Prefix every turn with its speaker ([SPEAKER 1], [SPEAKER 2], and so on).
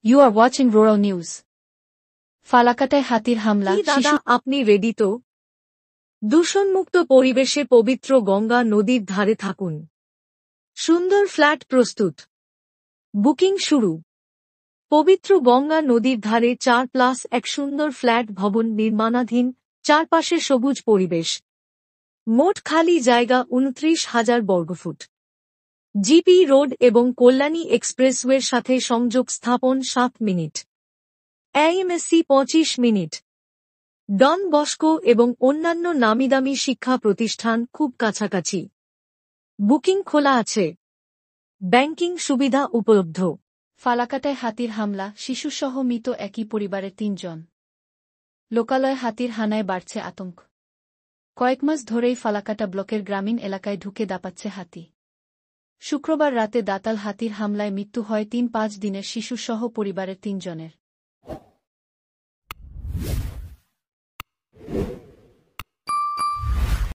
[SPEAKER 1] You are watching Rural News. ফালাকাটায় হাতির হামলা,
[SPEAKER 2] দাদা আপনি রেডি তো? দূষণমুক্ত পরিবেশে পবিত্র গঙ্গা নদীর ধারে থাকুন। সুন্দর ফ্ল্যাট প্রস্তুত। বুকিং শুরু। পবিত্র গঙ্গা নদীর ধারে 4+1 সুন্দর ফ্ল্যাট ভবন নির্মাণাধীন, চারপাশে সবুজ পরিবেশ। মোট খালি জায়গা 29,000 বর্গফুট। জিপি রোড এবং কল্যাণী এক্সপ্রেসওয়ের সাথে সংযোগ স্থাপন 7 minute. AMSC 25 minute. Don Bosco এবং অন্যান্য নামিদামি শিক্ষা প্রতিষ্ঠান খুব কাছাকাছি। বুকিং খোলা আছে। ব্যাংকিং সুবিধা উপলব্ধ।
[SPEAKER 1] ফালাকাটায় হাতির হামলা, শিশুসহ মৃত একই পরিবারের 3 জন। লোকালয়ে হাতির হানায় বাড়ছে আতঙ্ক। কয়েক মাস ধরেই ফালাকাটা ব্লকের গ্রামীণ এলাকায় ঢুকে দাপাচ্ছে হাতি। শুক্রবার রাতে দাতাল হাতির হামলায় মৃত্যু হয় 3-5 দিনের শিশুসহ পরিবারের 3 জনের।